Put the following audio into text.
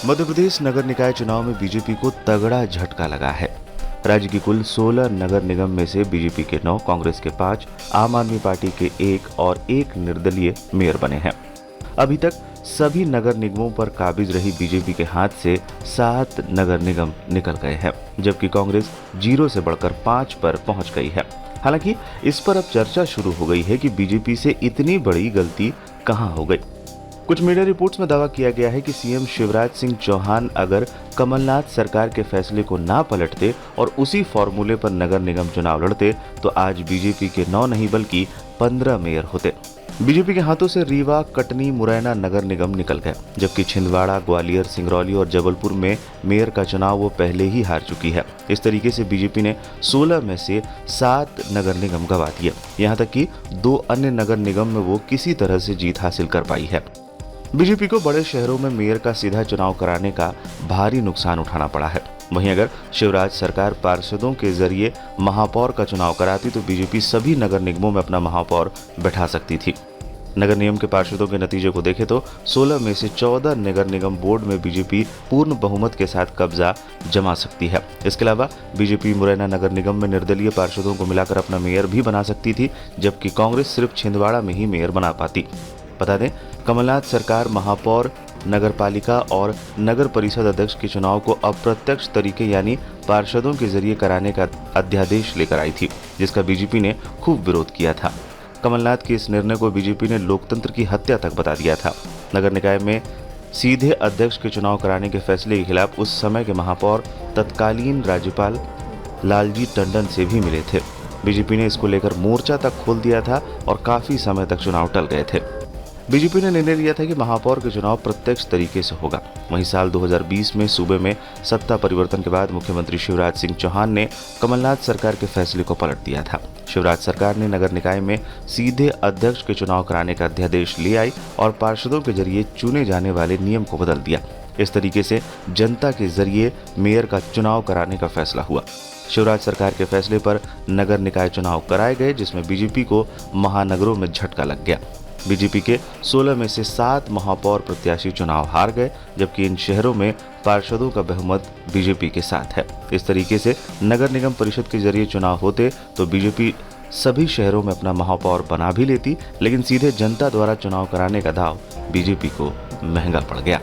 मध्य प्रदेश नगर निकाय चुनाव में बीजेपी को तगड़ा झटका लगा है। राज्य की कुल 16 नगर निगम में से बीजेपी के 9, कांग्रेस के 5, आम आदमी पार्टी के 1 और 1 निर्दलीय मेयर बने हैं। अभी तक सभी नगर निगमों पर काबिज रही बीजेपी के हाथ से 7 नगर निगम निकल गए हैं, जबकि कांग्रेस 0 से बढ़कर 5 पर पहुंच गई है। हालांकि इस पर अब चर्चा शुरू हो गई है कि बीजेपी से इतनी बड़ी गलती कहां हो गई। कुछ मीडिया रिपोर्ट्स में दावा किया गया है कि सीएम शिवराज सिंह चौहान अगर कमलनाथ सरकार के फैसले को ना पलटते और उसी फॉर्मूले पर नगर निगम चुनाव लड़ते तो आज बीजेपी के 9 नहीं बल्कि 15 मेयर होते। बीजेपी के हाथों से रीवा, कटनी, मुरैना नगर निगम निकल गए, जबकि छिंदवाड़ा, ग्वालियर, सिंगरौली और जबलपुर में मेयर का चुनाव वो पहले ही हार चुकी है। इस तरीके से बीजेपी ने 16 में से 7 नगर निगम गंवा दिए। यहाँ तक कि 2 अन्य नगर निगम में वो किसी तरह से जीत हासिल कर पाई है। बीजेपी को बड़े शहरों में मेयर का सीधा चुनाव कराने का भारी नुकसान उठाना पड़ा है। वहीं अगर शिवराज सरकार पार्षदों के जरिए महापौर का चुनाव कराती तो बीजेपी सभी नगर निगमों में अपना महापौर बैठा सकती थी। नगर निगम के पार्षदों के नतीजे को देखें तो 16 में से 14 नगर निगम बोर्ड में बीजेपी पूर्ण बहुमत के साथ कब्जा जमा सकती है। इसके अलावा बीजेपी मुरैना नगर निगम में निर्दलीय पार्षदों को मिलाकर अपना मेयर भी बना सकती थी, जबकि कांग्रेस सिर्फ छिंदवाड़ा में ही मेयर बना पाती। बता दें, कमलनाथ सरकार महापौर, नगर पालिका और नगर परिषद अध्यक्ष के चुनाव को अप्रत्यक्ष तरीके यानी पार्षदों के जरिए कराने का अध्यादेश लेकर आई थी, जिसका बीजेपी ने खूब विरोध किया था। कमलनाथ के इस निर्णय को बीजेपी ने लोकतंत्र की हत्या तक बता दिया था। नगर निकाय में सीधे अध्यक्ष के चुनाव कराने के फैसले के खिलाफ उस समय के महापौर तत्कालीन राज्यपाल लालजी टंडन से भी मिले थे। बीजेपी ने इसको लेकर मोर्चा तक खोल दिया था और काफी समय तक चुनाव टल गए थे। बीजेपी ने निर्णय लिया था कि महापौर के चुनाव प्रत्यक्ष तरीके से होगा। वहीं साल 2020 में सूबे में सत्ता परिवर्तन के बाद मुख्यमंत्री शिवराज सिंह चौहान ने कमलनाथ सरकार के फैसले को पलट दिया था। शिवराज सरकार ने नगर निकाय में सीधे अध्यक्ष के चुनाव कराने का अध्यादेश ले आई और पार्षदों के जरिए चुने जाने वाले नियम को बदल दिया। इस तरीके से जनता के जरिए मेयर का चुनाव कराने का फैसला हुआ। शिवराज सरकार के फैसले पर नगर निकाय चुनाव कराए गए, जिसमें बीजेपी को महानगरों में झटका लग गया। बीजेपी के 16 में से 7 महापौर प्रत्याशी चुनाव हार गए, जबकि इन शहरों में पार्षदों का बहुमत बीजेपी के साथ है। इस तरीके से नगर निगम परिषद के जरिए चुनाव होते तो बीजेपी सभी शहरों में अपना महापौर बना भी लेती, लेकिन सीधे जनता द्वारा चुनाव कराने का दांव बीजेपी को महंगा पड़ गया।